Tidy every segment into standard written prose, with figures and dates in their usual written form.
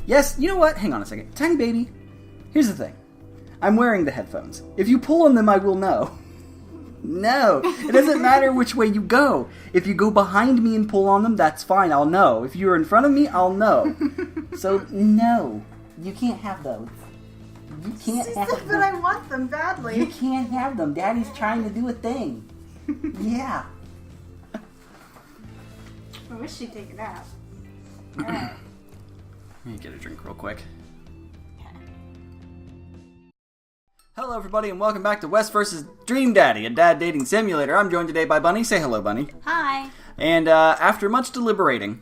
Yes, you know what? Hang on a second. Tiny baby, here's the thing. I'm wearing the headphones. If you pull on them, I will know. No, it doesn't matter which way you go. If you go behind me and pull on them, that's fine, I'll know. If you're in front of me, I'll know. So, no, you can't have those. You can't have them. But I want them badly. You can't have them. Daddy's trying to do a thing. Yeah. I wish she'd take a nap. Let me get a drink real quick. Hello everybody and welcome back to Wes vs. Dream Daddy, a dad dating simulator. I'm joined today by Bunny. Say hello, Bunny. Hi. And after much deliberating,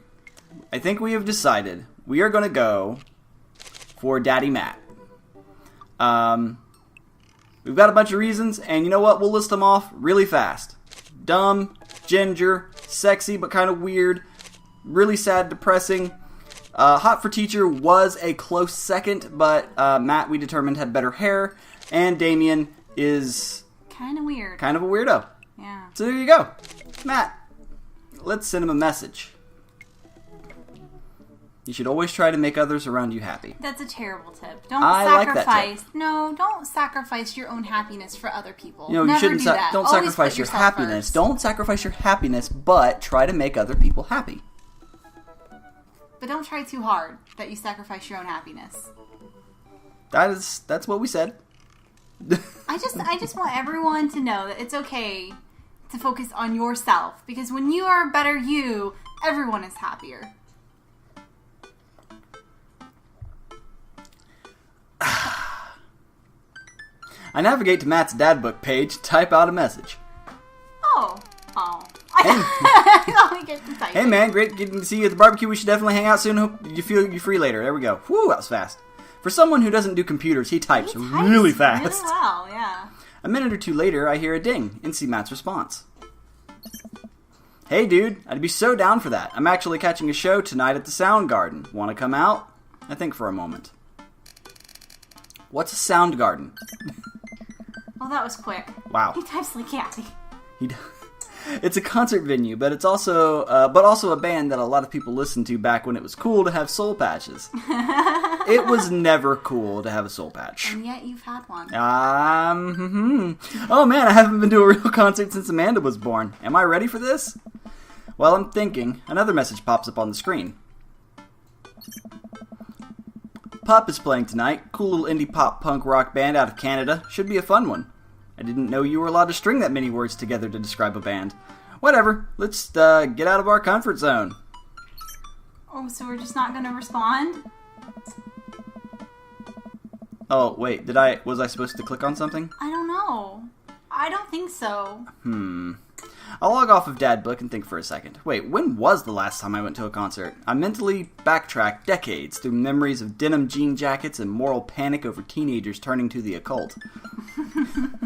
I think we have decided we are going to go for Daddy Matt. We've got a bunch of reasons, and you know what? We'll list them off really fast. Dumb, ginger, sexy but kind of weird, really sad, depressing. Hot for Teacher was a close second, but Matt, we determined, had better hair. And Damien is kind of weird. Kind of a weirdo. Yeah. So there you go. Matt, let's send him a message. You should always try to make others around you happy. That's a terrible tip. Don't like that sacrifice. tip. No, don't sacrifice your own happiness for other people. You know, Never you shouldn't do that. don't Always sacrifice put your yourself happiness. first. Don't sacrifice your happiness, but try to make other people happy. But don't try too hard that you sacrifice your own happiness. That's what we said. I just want everyone to know that it's okay to focus on yourself, because when you are a better you, everyone is happier. I navigate to Matt's dad book page, type out a message. Oh. I only get to type. Hey man, great getting to see you at the barbecue. We should definitely hang out soon. Hope you feel you free later. There we go. Whew, that was fast. For someone who doesn't do computers, he types really fast. Really well, yeah. A minute or two later, I hear a ding and see Matt's response. Hey dude, I'd be so down for that. I'm actually catching a show tonight at the Sound Garden. Want to come out? I think for a moment. What's a Sound Garden? Well, that was quick. Wow. He types like Kathy. It's a concert venue, but it's also a band that a lot of people listened to back when it was cool to have soul patches. It was never cool to have a soul patch. And yet you've had one. Oh man, I haven't been to a real concert since Amanda was born. Am I ready for this? Well, I'm thinking. Another message pops up on the screen. Pup is playing tonight. Cool little indie pop punk rock band out of Canada. Should be a fun one. I didn't know you were allowed to string that many words together to describe a band. Whatever, let's get out of our comfort zone. Oh, so we're just not going to respond? Oh, wait, was I supposed to click on something? I don't know. I don't think so. I'll log off of Dad Book and think for a second. Wait, when was the last time I went to a concert? I mentally backtracked decades through memories of denim jean jackets and moral panic over teenagers turning to the occult.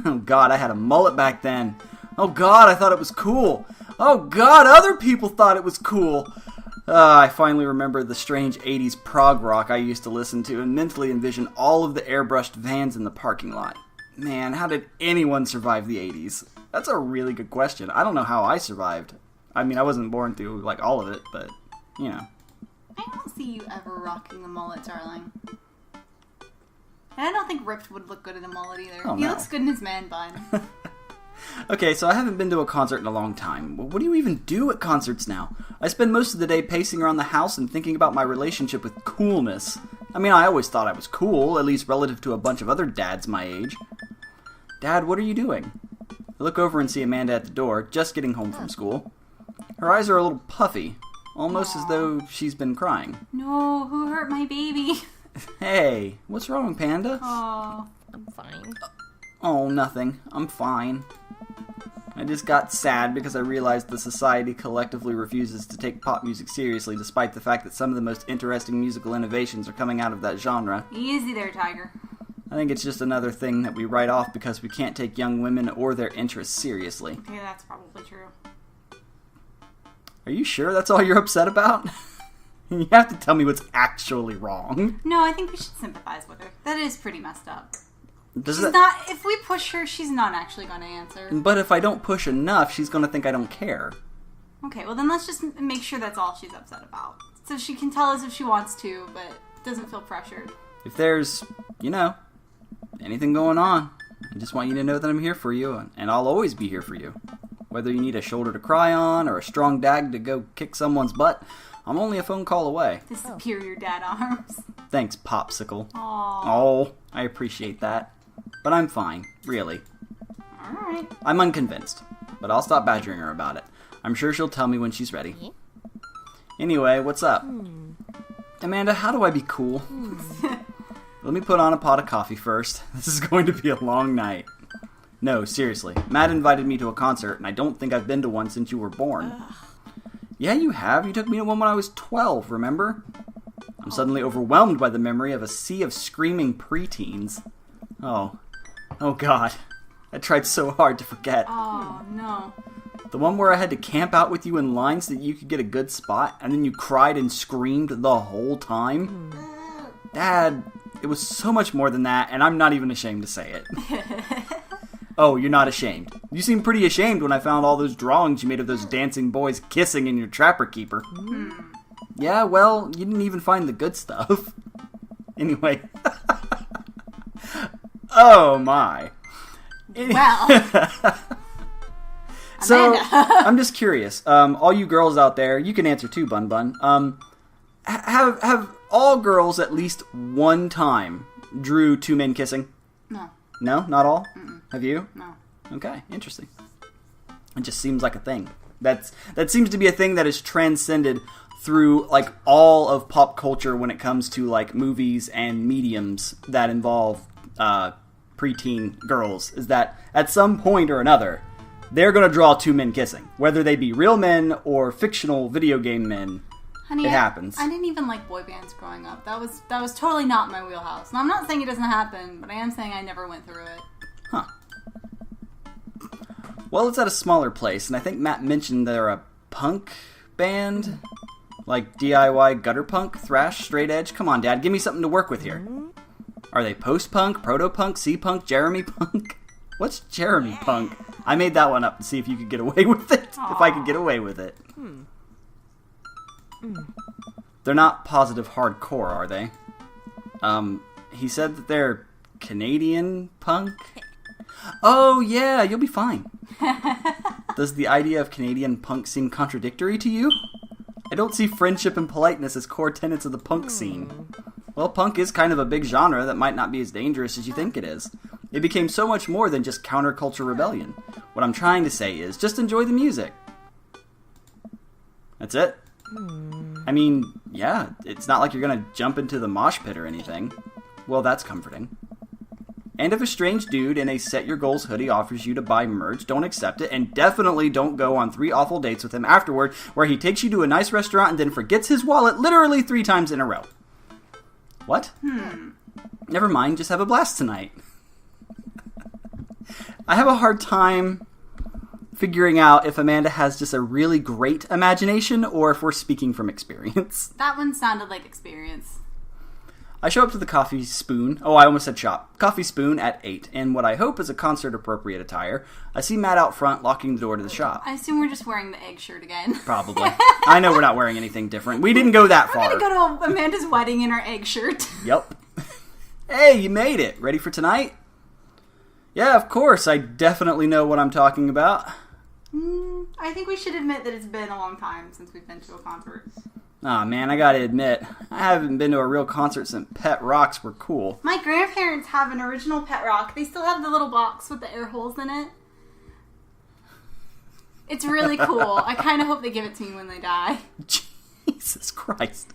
Oh god, I had a mullet back then. Oh god, I thought it was cool. Oh god, other people thought it was cool. I finally remember the strange 80s prog rock I used to listen to and mentally envision all of the airbrushed vans in the parking lot. Man, how did anyone survive the 80s? That's a really good question. I don't know how I survived. I mean, I wasn't born through, like, all of it, but, you know. I don't see you ever rocking the mullet, darling. And I don't think Ripped would look good in a mullet either. Oh, he no. looks good in his man bun. Okay, so I haven't been to a concert in a long time. What do you even do at concerts now? I spend most of the day pacing around the house and thinking about my relationship with coolness. I mean, I always thought I was cool, at least relative to a bunch of other dads my age. Dad, what are you doing? I look over and see Amanda at the door, just getting home from school. Her eyes are a little puffy, almost as though she's been crying. No, who hurt my baby? Hey, what's wrong, Panda? Oh. I'm fine. Oh, nothing. I'm fine. I just got sad because I realized the society collectively refuses to take pop music seriously, despite the fact that some of the most interesting musical innovations are coming out of that genre. Easy there, Tiger. I think it's just another thing that we write off because we can't take young women or their interests seriously. Okay, that's probably true. Are you sure that's all you're upset about? You have to tell me what's actually wrong. No, I think we should sympathize with her. That is pretty messed up. If we push her, she's not actually going to answer. But if I don't push enough, she's going to think I don't care. Okay, well then let's just make sure that's all she's upset about. So she can tell us if she wants to, but doesn't feel pressured. If there's, anything going on, I just want you to know that I'm here for you, and I'll always be here for you. Whether you need a shoulder to cry on or a strong dad to go kick someone's butt, I'm only a phone call away. The superior dad arms. Thanks, Popsicle. Aww. Oh, I appreciate that. But I'm fine, really. Alright. I'm unconvinced, but I'll stop badgering her about it. I'm sure she'll tell me when she's ready. Anyway, what's up? Amanda, how do I be cool? Let me put on a pot of coffee first. This is going to be a long night. No, seriously. Matt invited me to a concert, and I don't think I've been to one since you were born. Yeah, you have. You took me to one when I was 12, remember? I'm suddenly overwhelmed by the memory of a sea of screaming preteens. Oh God. I tried so hard to forget. Oh, no. The one where I had to camp out with you in line so that you could get a good spot, and then you cried and screamed the whole time? Dad, it was so much more than that, and I'm not even ashamed to say it. Oh, you're not ashamed. You seemed pretty ashamed when I found all those drawings you made of those dancing boys kissing in your Trapper Keeper. Yeah, well, you didn't even find the good stuff. Anyway. Oh, my. Well. So, Amanda. I'm just curious. All you girls out there, you can answer too, Bun Bun. Have all girls at least one time drew two men kissing? No. No? Not all? Mm-mm. Have you? No. Okay, interesting. It just seems like a thing. That seems to be a thing that is transcended through, like, all of pop culture when it comes to, like, movies and mediums that involve preteen girls, is that at some point or another, they're going to draw two men kissing. Whether they be real men or fictional video game men, Honey, it happens. I didn't even like boy bands growing up. That was totally not my wheelhouse. And I'm not saying it doesn't happen, but I am saying I never went through it. Huh. Well, it's at a smaller place, and I think Matt mentioned they're a punk band? Like DIY gutter punk, thrash, straight edge? Come on, Dad, give me something to work with here. Are they post-punk, proto-punk, C-punk, Jeremy punk? What's Jeremy punk? I made that one up to see if you could get away with it. Aww. If I could get away with it. They're not positive hardcore, are they? He said that they're Canadian punk? Oh, yeah, you'll be fine. Does the idea of Canadian punk seem contradictory to you? I don't see friendship and politeness as core tenets of the punk scene. Well, punk is kind of a big genre that might not be as dangerous as you think it is. It became so much more than just counterculture rebellion. What I'm trying to say is, just enjoy the music. That's it. I mean, yeah, it's not like you're gonna jump into the mosh pit or anything. Well, that's comforting. And if a strange dude in a Set Your Goals hoodie offers you to buy merch, don't accept it, and definitely don't go on 3 awful dates with him afterward, where he takes you to a nice restaurant and then forgets his wallet literally 3 times in a row. What? Never mind, just have a blast tonight. I have a hard time figuring out if Amanda has just a really great imagination or if we're speaking from experience. That one sounded like experience. I show up to the Coffee Spoon. Oh, I almost said shop. Coffee Spoon at 8, in what I hope is a concert-appropriate attire. I see Matt out front locking the door to the shop. I assume we're just wearing the egg shirt again. Probably. I know we're not wearing anything different. We didn't go that far. We're gonna go to Amanda's wedding in our egg shirt. Yep. Hey, you made it. Ready for tonight? Yeah, of course. I definitely know what I'm talking about. I think we should admit that it's been a long time since we've been to a concert. Aw, man, I gotta admit, I haven't been to a real concert since Pet Rocks were cool. My grandparents have an original Pet Rock. They still have the little box with the air holes in it. It's really cool. I kind of hope they give it to me when they die. Jesus Christ.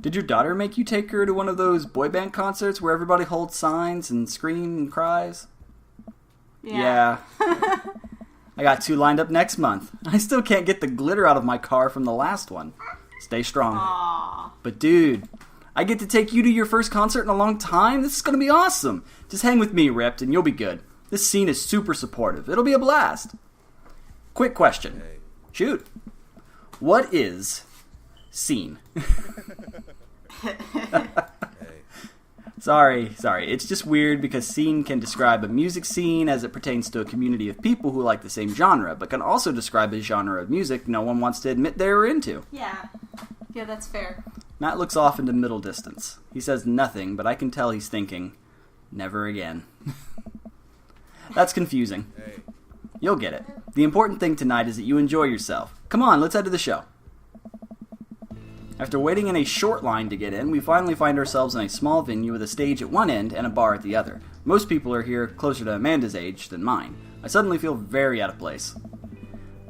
Did your daughter make you take her to one of those boy band concerts where everybody holds signs and screams and cries? Yeah. I got 2 lined up next month. I still can't get the glitter out of my car from the last one. Stay strong. Aww. But dude, I get to take you to your first concert in a long time? This is going to be awesome. Just hang with me, Ripped, and you'll be good. This scene is super supportive. It'll be a blast. Quick question. Shoot. What is scene? Sorry. It's just weird because scene can describe a music scene as it pertains to a community of people who like the same genre, but can also describe a genre of music no one wants to admit they're into. Yeah, that's fair. Matt looks off into middle distance. He says nothing, but I can tell he's thinking, never again. That's confusing. Hey. You'll get it. The important thing tonight is that you enjoy yourself. Come on, let's head to the show. After waiting in a short line to get in, we finally find ourselves in a small venue with a stage at one end and a bar at the other. Most people are here closer to Amanda's age than mine. I suddenly feel very out of place.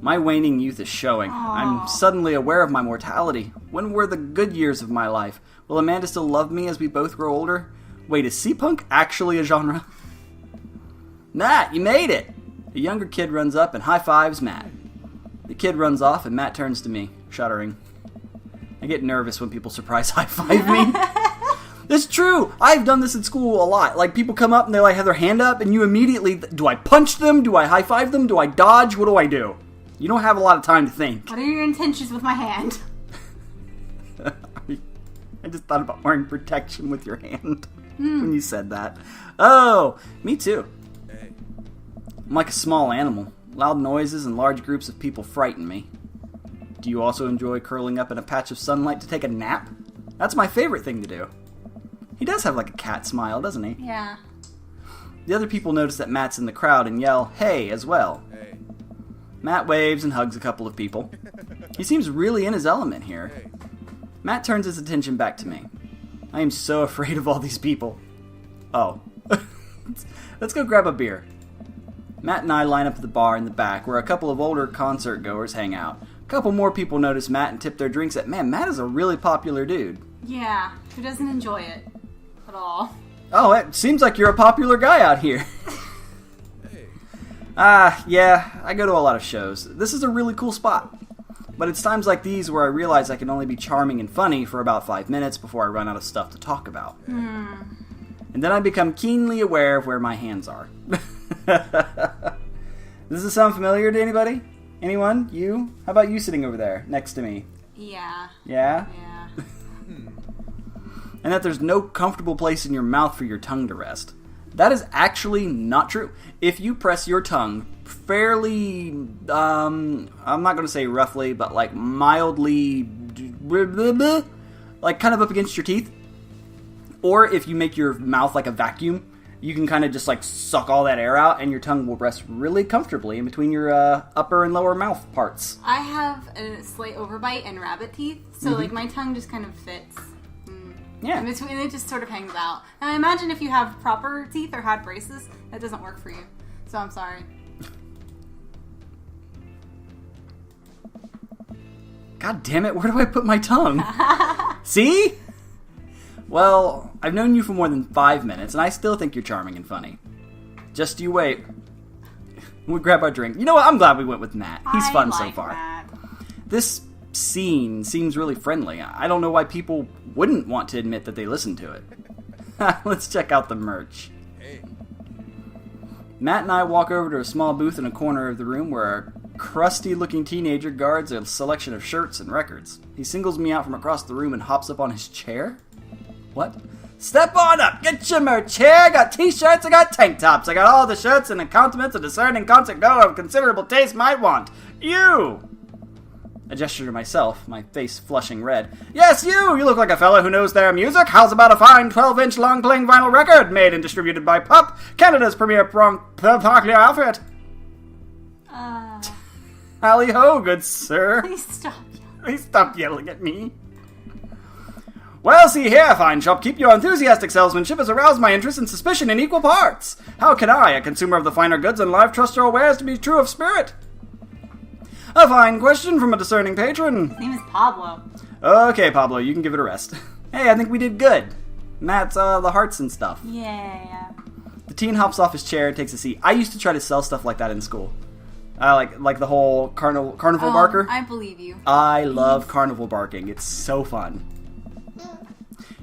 My waning youth is showing. I'm suddenly aware of my mortality. When were the good years of my life? Will Amanda still love me as we both grow older? Wait, is C-punk actually a genre? Matt, you made it! A younger kid runs up and high-fives Matt. The kid runs off and Matt turns to me, shuddering. I get nervous when people surprise high-five me. It's true! I've done this at school a lot. Like, people come up and they like have their hand up and you immediately... Do I punch them? Do I high-five them? Do I dodge? What do I do? You don't have a lot of time to think. What are your intentions with my hand? I just thought about wearing protection with your hand when you said that. Oh, me too. Hey. I'm like a small animal. Loud noises and large groups of people frighten me. Do you also enjoy curling up in a patch of sunlight to take a nap? That's my favorite thing to do. He does have like a cat smile, doesn't he? Yeah. The other people notice that Matt's in the crowd and yell, "Hey," as well. Hey. Matt waves and hugs a couple of people. He seems really in his element here. Hey. Matt turns his attention back to me. I am so afraid of all these people. Oh. Let's go grab a beer. Matt and I line up at the bar in the back where a couple of older concert goers hang out. A couple more people notice Matt and tip their drinks at, man, Matt is a really popular dude. Yeah. Who doesn't enjoy it at all? Oh, it seems like you're a popular guy out here. Hey. Yeah, I go to a lot of shows. This is a really cool spot. But it's times like these where I realize I can only be charming and funny for about 5 minutes before I run out of stuff to talk about. And then I become keenly aware of where my hands are. Does this sound familiar to anybody? Anyone? You? How about you sitting over there next to me? Yeah. Yeah? Yeah. And that there's no comfortable place in your mouth for your tongue to rest. That is actually not true. If you press your tongue fairly, I'm not going to say roughly, but like mildly, like kind of up against your teeth, or if you make your mouth like a vacuum, you can kind of just like suck all that air out and your tongue will rest really comfortably in between your upper and lower mouth parts. I have a slight overbite and rabbit teeth, so like my tongue just kind of fits. Yeah. In between, it just sort of hangs out. And I imagine if you have proper teeth or had braces, that doesn't work for you. So I'm sorry. God damn it, where do I put my tongue? See? Well, I've known you for more than 5 minutes, and I still think you're charming and funny. Just you wait. We grab our drink. You know what? I'm glad we went with Matt. He's fun so far. That. This scene seems really friendly. I don't know why people wouldn't want to admit that they listen to it. Let's check out the merch. Hey. Matt and I walk over to a small booth in a corner of the room where a crusty-looking teenager guards a selection of shirts and records. He singles me out from across the room and hops up on his chair. What? Step on up! Get your merch here! I got t-shirts, I got tank tops, I got all the shirts and accoutrements a discerning concert goer of considerable taste might want. You! I gesture to myself, my face flushing red. Yes, you! You look like a fellow who knows their music. How's about a fine 12-inch long-playing vinyl record made and distributed by Pup, Canada's premier popular outfit? Hally ho, good sir. Please stop. Please stop yelling at me. Well, see here, fine shopkeep, your enthusiastic salesmanship has aroused my interest and suspicion in equal parts. How can I, a consumer of the finer goods in life, trust your wares to be true of spirit? A fine question from a discerning patron. His name is Pablo. Okay, Pablo, you can give it a rest. Hey, I think we did good. Matt's the hearts and stuff. Yeah. The teen hops off his chair and takes a seat. I used to try to sell stuff like that in school. Like the whole carnival barker. I believe you. I love carnival barking. It's so fun.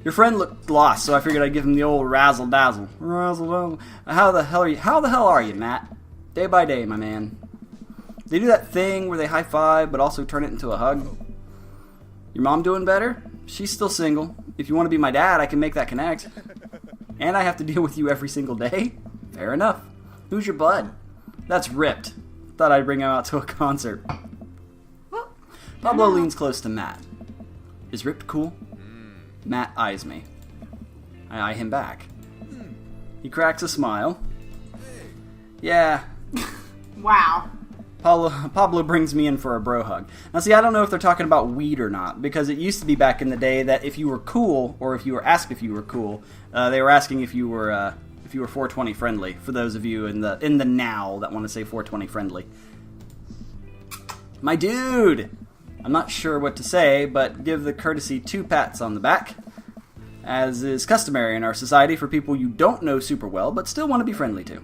Your friend looked lost, so I figured I'd give him the old razzle dazzle. Razzle dazzle. How the hell are you, Matt? Day by day, my man. They do that thing where they high five, but also turn it into a hug. Your mom doing better? She's still single. If you want to be my dad, I can make that connect. And I have to deal with you every single day? Fair enough. Who's your bud? That's Ripped. Thought I'd bring him out to a concert. Well, Pablo leans close to Matt. Is Ripped cool? Matt eyes me. I eye him back. He cracks a smile. Yeah. Wow. Pablo brings me in for a bro hug. Now see, I don't know if they're talking about weed or not, because it used to be back in the day that if you were cool, or if you were asked if you were cool, they were asking if you were 420 friendly, for those of you in the now that want to say 420 friendly. My dude! I'm not sure what to say, but give the courtesy 2 pats on the back, as is customary in our society for people you don't know super well, but still want to be friendly to.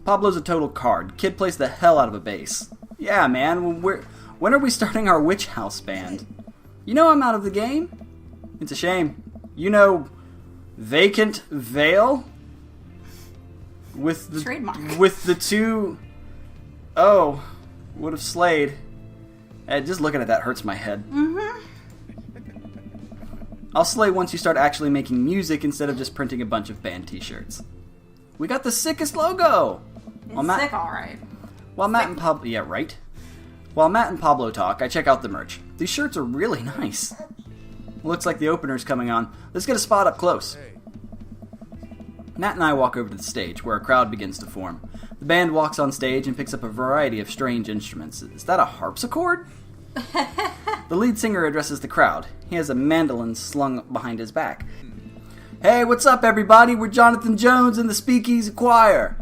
Pablo's a total card. Kid plays the hell out of a bass. Yeah, man, when are we starting our Witch House band? You know I'm out of the game? It's a shame. You know Vacant Veil? With the Trademark. With the 2... Oh, would have slayed. Just looking at that hurts my head. Mm-hmm. I'll slay once you start actually making music instead of just printing a bunch of band t-shirts. We got the sickest logo! It's sick, alright. While Matt and Pablo... Yeah, right? While Matt and Pablo talk, I check out the merch. These shirts are really nice. Looks like the opener's coming on. Let's get a spot up close. Matt and I walk over to the stage, where a crowd begins to form. The band walks on stage and picks up a variety of strange instruments. Is that a harpsichord? The lead singer addresses the crowd. He has a mandolin slung behind his back. Hey, what's up, everybody? We're Jonathan Jones and the Speakeasy Choir.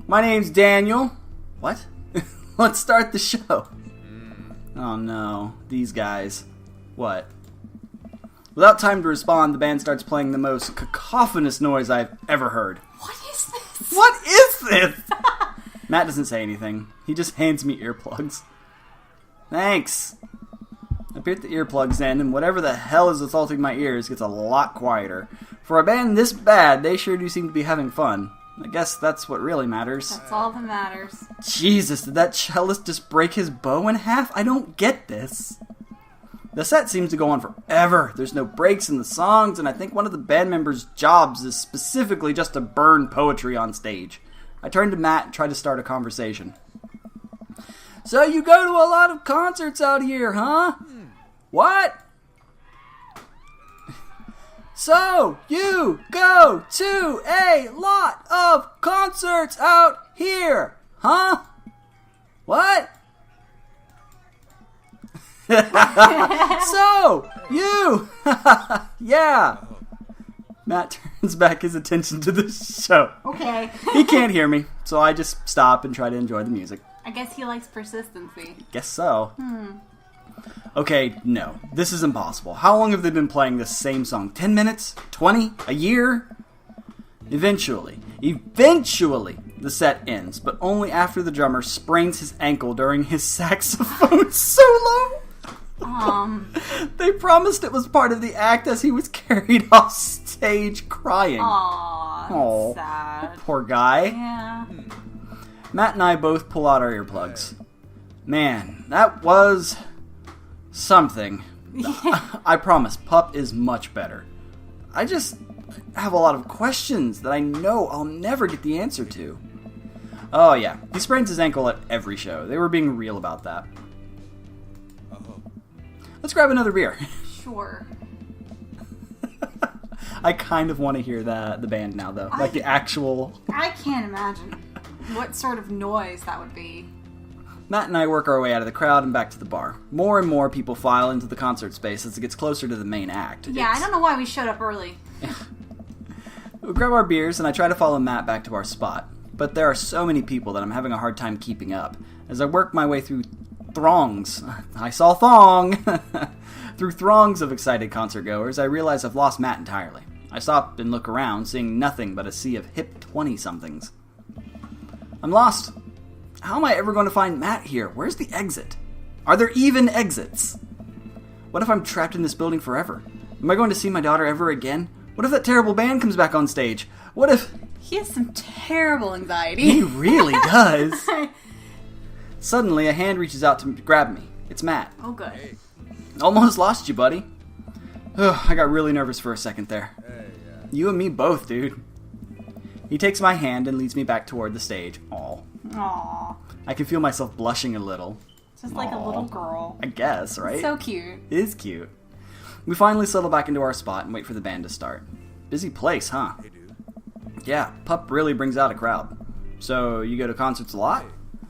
My name's Daniel. What? Let's start the show. Oh no, these guys. What? Without time to respond, the band starts playing the most cacophonous noise I've ever heard. What is this? What is this? Matt doesn't say anything. He just hands me earplugs. Thanks. I put the earplugs in, and whatever the hell is assaulting my ears gets a lot quieter. For a band this bad, they sure do seem to be having fun. I guess that's what really matters. That's all that matters. Jesus, did that cellist just break his bow in half? I don't get this. The set seems to go on forever. There's no breaks in the songs, and I think one of the band members' jobs is specifically just to burn poetry on stage. I turn to Matt and try to start a conversation. So you go to a lot of concerts out here, huh? What? So you go to a lot of concerts out here, huh? What? So you, yeah. Matt turns back his attention to the show. Okay. He can't hear me, so I just stop and try to enjoy the music. I guess he likes persistency. Guess so. Okay, no. This is impossible. How long have they been playing this same song? 10 minutes? 20? A year? Eventually, the set ends, but only after the drummer sprains his ankle during his saxophone solo. They promised it was part of the act as he was carried off stage crying. Aww, that's sad. Poor guy. Yeah. Matt and I both pull out our earplugs. Man, that was something. I promise, Pup is much better. I just have a lot of questions that I know I'll never get the answer to. Oh yeah, he sprains his ankle at every show. They were being real about that. Let's grab another beer. Sure. I kind of want to hear the band now, though. Like the actual... I can't imagine what sort of noise that would be. Matt and I work our way out of the crowd and back to the bar. More and more people file into the concert space as it gets closer to the main act. Yeah, I don't know why we showed up early. We grab our beers and I try to follow Matt back to our spot. But there are so many people that I'm having a hard time keeping up. As I work my way through throngs. I saw thong! Through throngs of excited concertgoers, I realize I've lost Matt entirely. I stop and look around, seeing nothing but a sea of hip 20-somethings. I'm lost. How am I ever going to find Matt here? Where's the exit? Are there even exits? What if I'm trapped in this building forever? Am I going to see my daughter ever again? What if that terrible band comes back on stage? What if... He has some terrible anxiety. He really does. Suddenly, a hand reaches out to grab me. It's Matt. Oh, good. Almost lost you, buddy. Ugh, I got really nervous for a second there. You and me both, dude. He takes my hand and leads me back toward the stage. Aww. I can feel myself blushing a little. Just like a little girl. I guess, right? So cute. It is cute. We finally settle back into our spot and wait for the band to start. Busy place, huh? Yeah, Pup really brings out a crowd. So, you go to concerts a lot?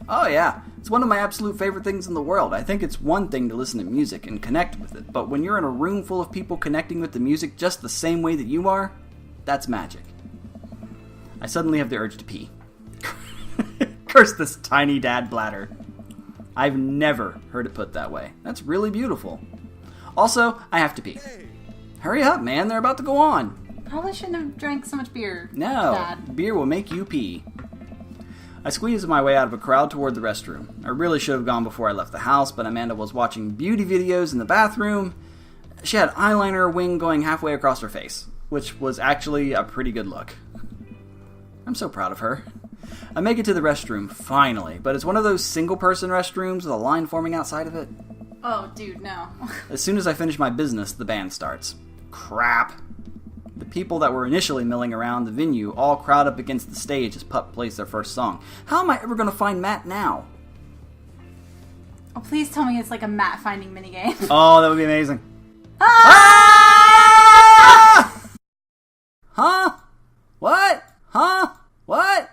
Oh yeah, it's one of my absolute favorite things in the world. I think it's one thing to listen to music and connect with it, but when you're in a room full of people connecting with the music just the same way that you are, that's magic. I suddenly have the urge to pee. Curse this tiny dad bladder. I've never heard it put that way. That's really beautiful. Also, I have to pee. Hurry up, man, they're about to go on. Probably shouldn't have drank so much beer. No, Dad. beer will make you pee. I squeezed my way out of a crowd toward the restroom. I really should have gone before I left the house, but Amanda was watching beauty videos in the bathroom. She had eyeliner wing going halfway across her face, which was actually a pretty good look. I'm so proud of her. I make it to the restroom, finally, but it's one of those single-person restrooms with a line forming outside of it. Oh, dude, no. As soon as I finish my business, the band starts. Crap. The people that were initially milling around the venue all crowd up against the stage as Pup plays their first song. How am I ever going to find Matt now? Oh, please tell me it's like a Matt finding minigame. Oh, that would be amazing. Ah! Ah! Huh? What? Huh? What?